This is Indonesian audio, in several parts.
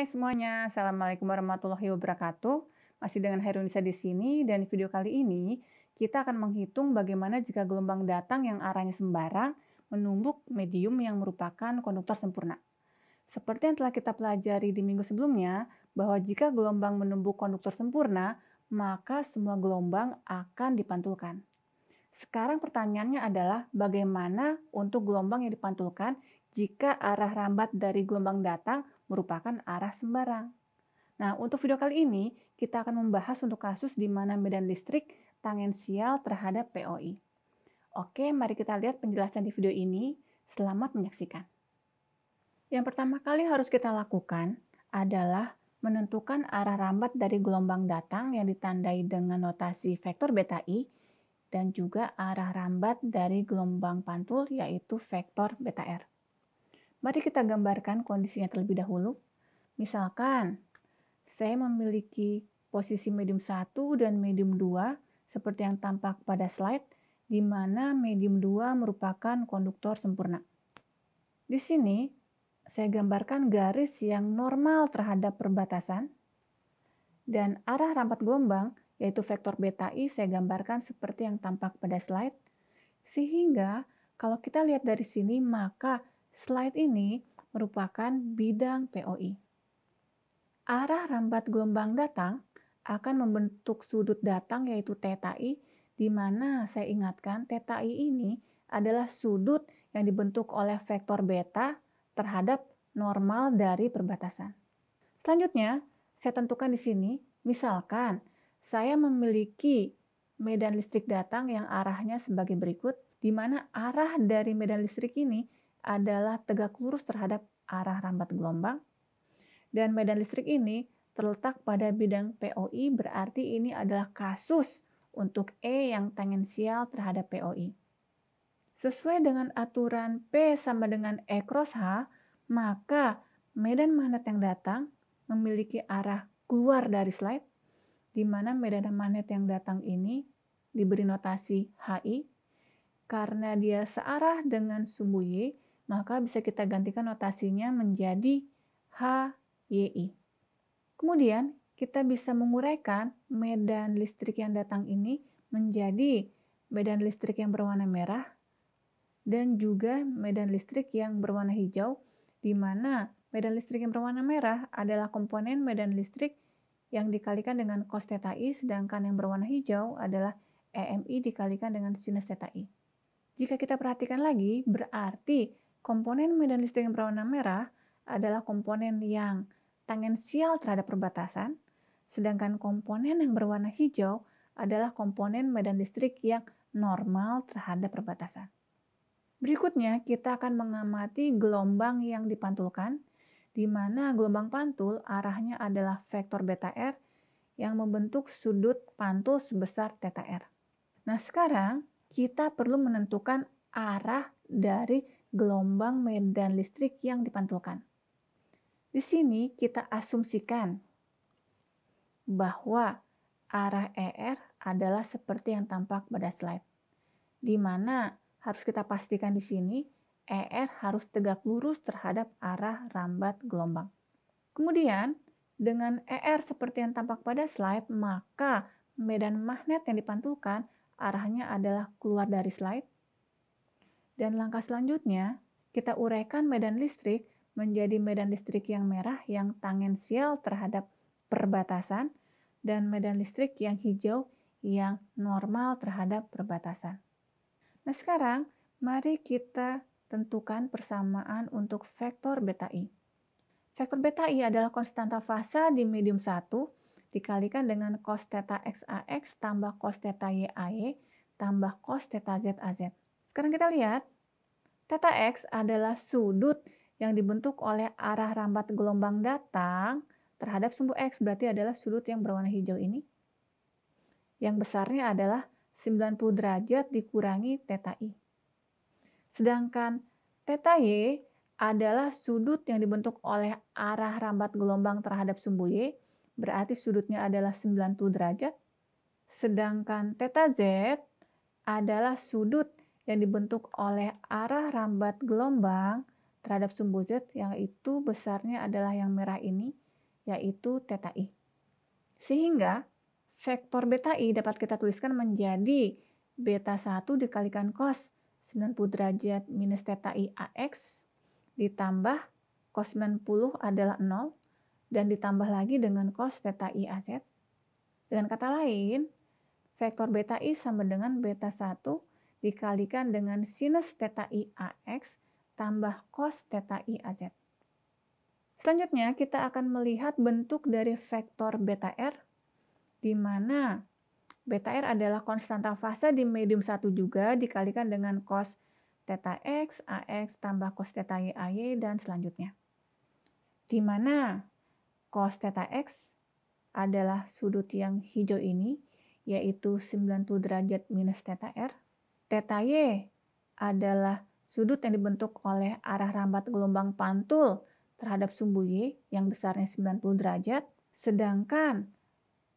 Hai semuanya, Assalamualaikum warahmatullahi wabarakatuh. Masih dengan Hairunisa di sini dan di video kali ini kita akan menghitung bagaimana jika gelombang datang yang arahnya sembarang menumbuk medium yang merupakan konduktor sempurna. Seperti yang telah kita pelajari di minggu sebelumnya, bahwa jika gelombang menumbuk konduktor sempurna, maka semua gelombang akan dipantulkan. Sekarang pertanyaannya adalah bagaimana untuk gelombang yang dipantulkan jika arah rambat dari gelombang datang merupakan arah sembarang. Nah, untuk video kali ini kita akan membahas untuk kasus di mana medan listrik tangensial terhadap POI. Oke, mari kita lihat penjelasan di video ini. Selamat menyaksikan. Yang pertama kali harus kita lakukan adalah menentukan arah rambat dari gelombang datang yang ditandai dengan notasi vektor beta I dan juga arah rambat dari gelombang pantul yaitu vektor beta R. Mari kita gambarkan kondisinya terlebih dahulu. Misalkan, saya memiliki posisi medium 1 dan medium 2 seperti yang tampak pada slide, di mana medium 2 merupakan konduktor sempurna. Di sini, saya gambarkan garis yang normal terhadap perbatasan, dan arah rambat gelombang yaitu vektor beta I saya gambarkan seperti yang tampak pada slide. Sehingga kalau kita lihat dari sini maka slide ini merupakan bidang POI. Arah rambat gelombang datang akan membentuk sudut datang yaitu theta I, di mana saya ingatkan theta I ini adalah sudut yang dibentuk oleh vektor beta terhadap normal dari perbatasan. Selanjutnya, saya tentukan di sini, misalkan saya memiliki medan listrik datang yang arahnya sebagai berikut, di mana arah dari medan listrik ini adalah tegak lurus terhadap arah rambat gelombang. Dan medan listrik ini terletak pada bidang POI, berarti ini adalah kasus untuk E yang tangensial terhadap POI. Sesuai dengan aturan P sama dengan E cross H, maka medan magnet yang datang memiliki arah keluar dari slide, di mana medan magnet yang datang ini diberi notasi HI. Karena dia searah dengan sumbu Y, maka bisa kita gantikan notasinya menjadi HYI. Kemudian, kita bisa menguraikan medan listrik yang datang ini menjadi medan listrik yang berwarna merah dan juga medan listrik yang berwarna hijau, di mana medan listrik yang berwarna merah adalah komponen medan listrik yang dikalikan dengan cos theta I, sedangkan yang berwarna hijau adalah EMI dikalikan dengan sinus theta I. Jika kita perhatikan lagi, berarti komponen medan listrik yang berwarna merah adalah komponen yang tangensial terhadap perbatasan, sedangkan komponen yang berwarna hijau adalah komponen medan listrik yang normal terhadap perbatasan. Berikutnya, kita akan mengamati gelombang yang dipantulkan, di mana gelombang pantul arahnya adalah vektor beta R yang membentuk sudut pantul sebesar theta R. Nah, sekarang kita perlu menentukan arah dari gelombang medan listrik yang dipantulkan. Di sini kita asumsikan bahwa arah ER adalah seperti yang tampak pada slide, di mana harus kita pastikan di sini ER harus tegak lurus terhadap arah rambat gelombang. Kemudian, dengan ER seperti yang tampak pada slide, maka medan magnet yang dipantulkan arahnya adalah keluar dari slide. Dan langkah selanjutnya, kita uraikan medan listrik menjadi medan listrik yang merah yang tangensial terhadap perbatasan dan medan listrik yang hijau yang normal terhadap perbatasan. Nah, sekarang mari kita tentukan persamaan untuk vektor beta I. Vektor beta I adalah konstanta fasa di medium 1 dikalikan dengan cos theta XAX tambah cos theta YAY tambah cos theta ZAZ. Sekarang kita lihat, theta X adalah sudut yang dibentuk oleh arah rambat gelombang datang terhadap sumbu X, berarti adalah sudut yang berwarna hijau ini. Yang besarnya adalah 90 derajat dikurangi theta I. Sedangkan theta Y adalah sudut yang dibentuk oleh arah rambat gelombang terhadap sumbu Y, berarti sudutnya adalah 90 derajat. Sedangkan theta Z adalah sudut yang dibentuk oleh arah rambat gelombang terhadap sumbu Z, yang itu besarnya adalah yang merah ini, yaitu theta I. Sehingga vektor beta I dapat kita tuliskan menjadi beta 1 dikalikan cos 90 derajat minus theta I AX ditambah cos 90 adalah 0 dan ditambah lagi dengan cos theta I AZ. Dengan kata lain, vektor beta I sama dengan beta 1 dikalikan dengan sinus theta I AX tambah cos theta I AZ. Selanjutnya, kita akan melihat bentuk dari vektor beta R, di mana beta R adalah konstanta fase di medium 1 juga dikalikan dengan cos theta X, AX tambah cos theta Y, AY, dan selanjutnya. Di mana cos theta X adalah sudut yang hijau ini, yaitu 90 derajat minus theta R. Theta Y adalah sudut yang dibentuk oleh arah rambat gelombang pantul terhadap sumbu Y yang besarnya 90 derajat, sedangkan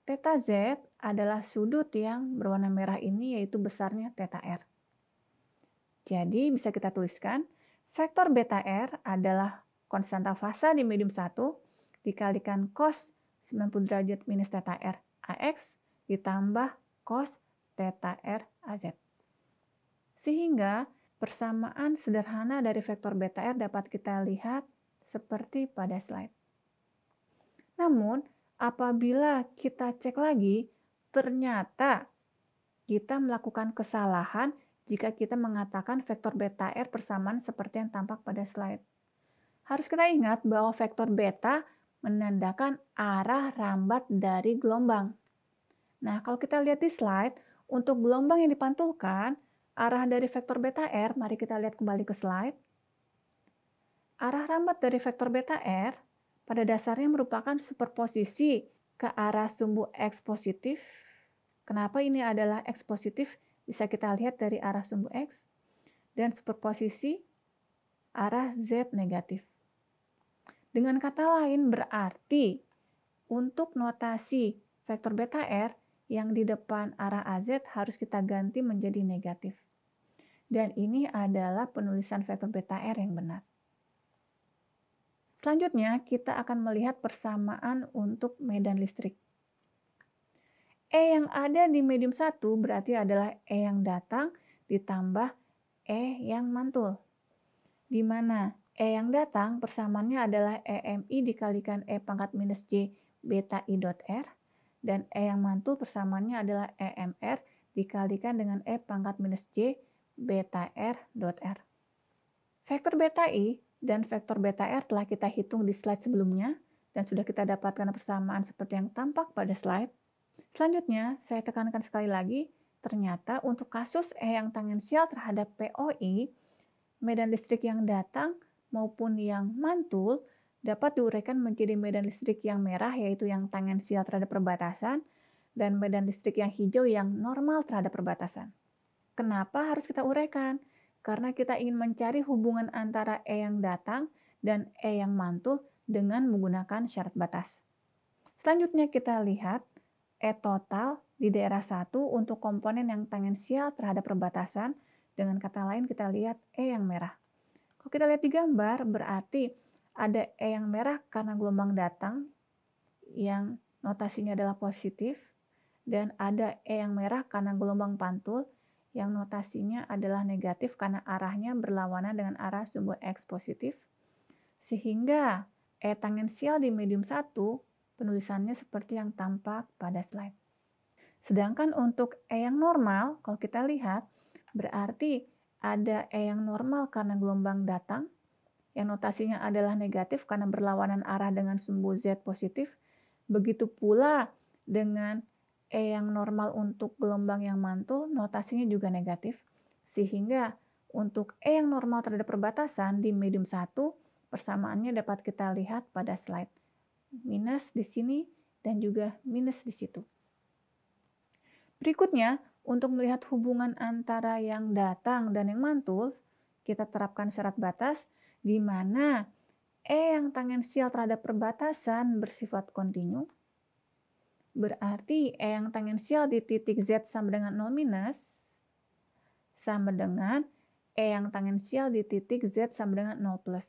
theta Z adalah sudut yang berwarna merah ini yaitu besarnya theta R. Jadi bisa kita tuliskan, vektor beta R adalah konstanta fase di medium 1 dikalikan cos 90 derajat minus theta R AX ditambah cos theta R AZ. Sehingga persamaan sederhana dari vektor beta R dapat kita lihat seperti pada slide. Namun, apabila kita cek lagi, ternyata kita melakukan kesalahan jika kita mengatakan vektor beta R persamaan seperti yang tampak pada slide. Harus kita ingat bahwa vektor beta menandakan arah rambat dari gelombang. Nah, kalau kita lihat di slide, untuk gelombang yang dipantulkan, arah dari vektor beta R, mari kita lihat kembali ke slide. Arah rambat dari vektor beta R pada dasarnya merupakan superposisi ke arah sumbu X positif. Kenapa ini adalah X positif? Bisa kita lihat dari arah sumbu X. Dan superposisi arah Z negatif. Dengan kata lain berarti untuk notasi vektor beta R yang di depan arah AZ harus kita ganti menjadi negatif. Dan ini adalah penulisan vektor beta R yang benar. Selanjutnya, kita akan melihat persamaan untuk medan listrik. E yang ada di medium 1 berarti adalah E yang datang ditambah E yang mantul. Di mana E yang datang persamaannya adalah EMI dikalikan E pangkat minus J beta I dot R. Dan E yang mantul persamaannya adalah EMR dikalikan dengan E pangkat minus J beta R dot R. Vektor beta I dan vektor beta R telah kita hitung di slide sebelumnya dan sudah kita dapatkan persamaan seperti yang tampak pada slide. Selanjutnya, saya tekankan sekali lagi, ternyata untuk kasus E yang tangensial terhadap POI, medan listrik yang datang maupun yang mantul dapat diuraikan menjadi medan listrik yang merah yaitu yang tangensial terhadap perbatasan dan medan listrik yang hijau yang normal terhadap perbatasan. Kenapa harus kita uraikan? Karena kita ingin mencari hubungan antara E yang datang dan E yang mantul dengan menggunakan syarat batas. Selanjutnya kita lihat E total di daerah 1 untuk komponen yang tangensial terhadap perbatasan. Dengan kata lain kita lihat E yang merah. Kalau kita lihat di gambar berarti ada E yang merah karena gelombang datang yang notasinya adalah positif dan ada E yang merah karena gelombang pantul yang notasinya adalah negatif karena arahnya berlawanan dengan arah sumbu X positif. Sehingga E tangensial di medium 1 penulisannya seperti yang tampak pada slide. Sedangkan untuk E yang normal, kalau kita lihat, berarti ada E yang normal karena gelombang datang, yang notasinya adalah negatif karena berlawanan arah dengan sumbu Z positif. Begitu pula dengan E yang normal untuk gelombang yang mantul, notasinya juga negatif. Sehingga untuk E yang normal terhadap perbatasan di medium 1, persamaannya dapat kita lihat pada slide. Minus di sini dan juga minus di situ. Berikutnya, untuk melihat hubungan antara yang datang dan yang mantul, kita terapkan syarat batas di mana E yang tangensial terhadap perbatasan bersifat kontinu. Berarti E yang tangensial di titik Z sama dengan 0 minus sama dengan E yang tangensial di titik Z sama dengan 0 plus.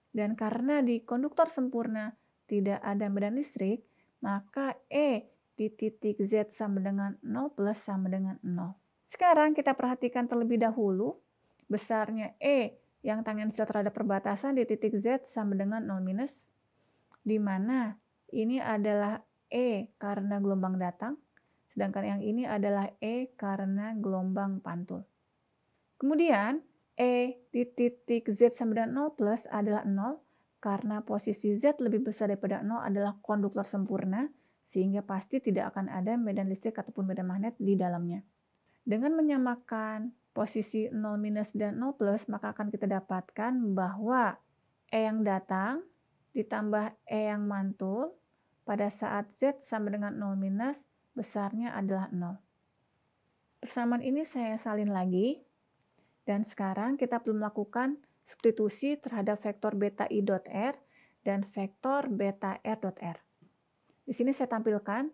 Dan karena di konduktor sempurna tidak ada medan listrik, maka E di titik Z sama dengan 0 plus sama dengan 0. Sekarang kita perhatikan terlebih dahulu besarnya E yang tangensial terhadap perbatasan di titik Z sama dengan 0 minus, di mana ini adalah E karena gelombang datang, sedangkan yang ini adalah E karena gelombang pantul. Kemudian, E di titik Z sama dengan 0 plus adalah 0, karena posisi Z lebih besar daripada 0 adalah konduktor sempurna, sehingga pasti tidak akan ada medan listrik ataupun medan magnet di dalamnya. Dengan menyamakan posisi 0 minus dan 0 plus, maka akan kita dapatkan bahwa E yang datang ditambah E yang mantul pada saat Z sama dengan 0 minus, besarnya adalah 0. Persamaan ini saya salin lagi. Dan sekarang kita perlu melakukan substitusi terhadap vektor beta I dot R dan vektor beta R dot R. Di sini saya tampilkan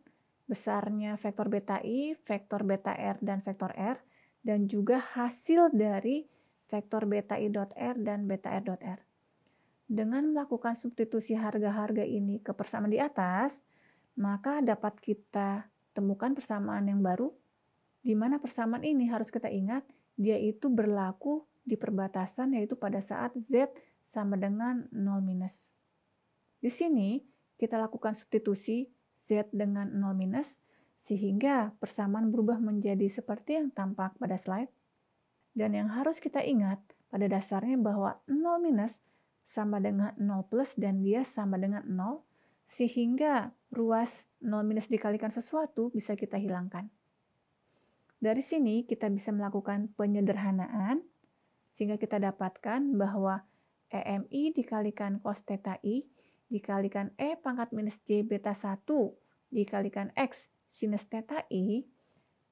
besarnya vektor beta I, vektor beta R, dan vektor R, dan juga hasil dari vektor beta I dot R dan beta R dot R. Dengan melakukan substitusi harga-harga ini ke persamaan di atas, maka dapat kita temukan persamaan yang baru, di mana persamaan ini harus kita ingat, dia itu berlaku di perbatasan, yaitu pada saat Z sama dengan 0 minus. Di sini kita lakukan substitusi Z dengan 0 minus, sehingga persamaan berubah menjadi seperti yang tampak pada slide. Dan yang harus kita ingat pada dasarnya bahwa 0 minus sama dengan 0 plus dan dia sama dengan 0, sehingga ruas 0 minus dikalikan sesuatu bisa kita hilangkan. Dari sini kita bisa melakukan penyederhanaan sehingga kita dapatkan bahwa EMI dikalikan cos theta I dikalikan E pangkat minus J beta 1 dikalikan X sinus theta I,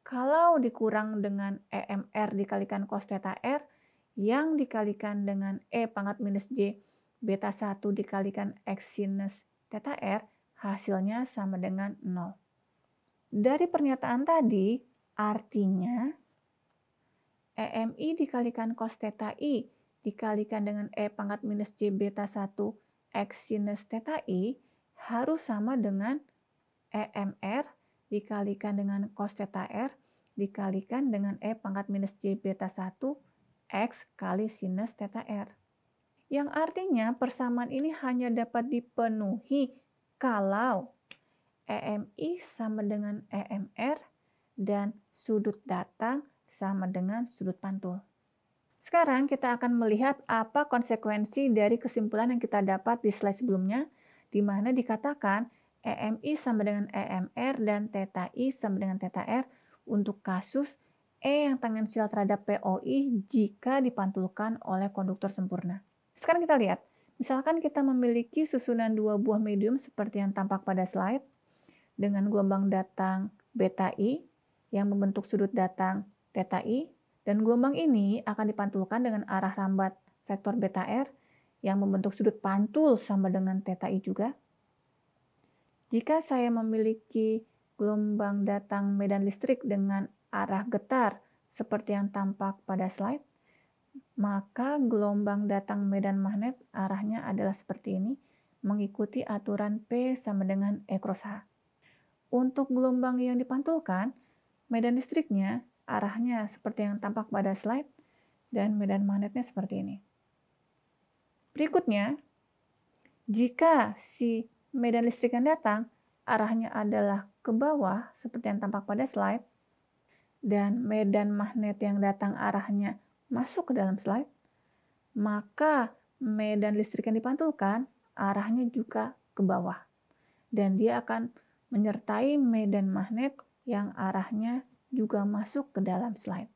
kalau dikurang dengan EMR dikalikan cos theta R yang dikalikan dengan E pangkat minus J beta 1 dikalikan X sinus theta R, hasilnya sama dengan 0. Dari pernyataan tadi, artinya, EMI dikalikan cos theta I dikalikan dengan E pangkat minus J beta 1 X sinus theta I harus sama dengan EMR dikalikan dengan cos theta R dikalikan dengan E pangkat minus J beta 1 X kali sinus theta R. Yang artinya persamaan ini hanya dapat dipenuhi kalau EMI sama dengan EMR dan sudut datang sama dengan sudut pantul. Sekarang kita akan melihat apa konsekuensi dari kesimpulan yang kita dapat di slide sebelumnya, di mana dikatakan EMI sama dengan EMR dan theta I sama dengan theta R untuk kasus E yang tangensial terhadap POI jika dipantulkan oleh konduktor sempurna. Sekarang kita lihat, misalkan kita memiliki susunan dua buah medium seperti yang tampak pada slide, dengan gelombang datang beta I, yang membentuk sudut datang theta I, dan gelombang ini akan dipantulkan dengan arah rambat vektor beta R yang membentuk sudut pantul sama dengan theta I juga. Jika saya memiliki gelombang datang medan listrik dengan arah getar seperti yang tampak pada slide, maka gelombang datang medan magnet arahnya adalah seperti ini, mengikuti aturan P sama dengan E cross H. Untuk gelombang yang dipantulkan, medan listriknya arahnya seperti yang tampak pada slide dan medan magnetnya seperti ini. Berikutnya, jika si medan listrik yang datang arahnya adalah ke bawah seperti yang tampak pada slide dan medan magnet yang datang arahnya masuk ke dalam slide, maka medan listrik yang dipantulkan arahnya juga ke bawah dan dia akan menyertai medan magnet yang arahnya juga masuk ke dalam slide.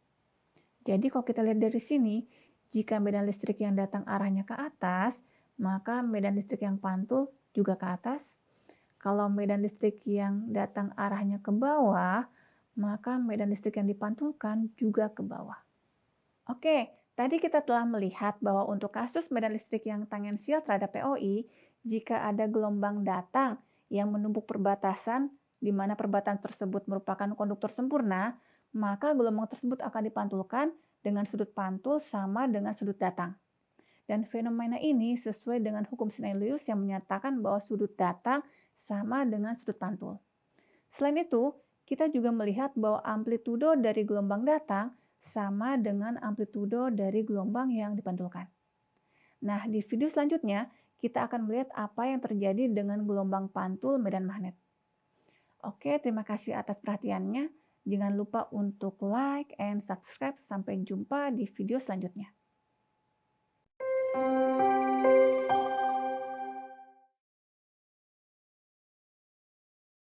Jadi kalau kita lihat dari sini, jika medan listrik yang datang arahnya ke atas, maka medan listrik yang pantul juga ke atas. Kalau medan listrik yang datang arahnya ke bawah, maka medan listrik yang dipantulkan juga ke bawah. Oke, tadi kita telah melihat bahwa untuk kasus medan listrik yang tangensial terhadap POI, jika ada gelombang datang yang menumpuk perbatasan di mana perbatasan tersebut merupakan konduktor sempurna, maka gelombang tersebut akan dipantulkan dengan sudut pantul sama dengan sudut datang. Dan fenomena ini sesuai dengan hukum Snellius yang menyatakan bahwa sudut datang sama dengan sudut pantul. Selain itu, kita juga melihat bahwa amplitudo dari gelombang datang sama dengan amplitudo dari gelombang yang dipantulkan. Nah, di video selanjutnya, kita akan melihat apa yang terjadi dengan gelombang pantul medan magnet. Oke, terima kasih atas perhatiannya. Jangan lupa untuk like and subscribe. Sampai jumpa di video selanjutnya.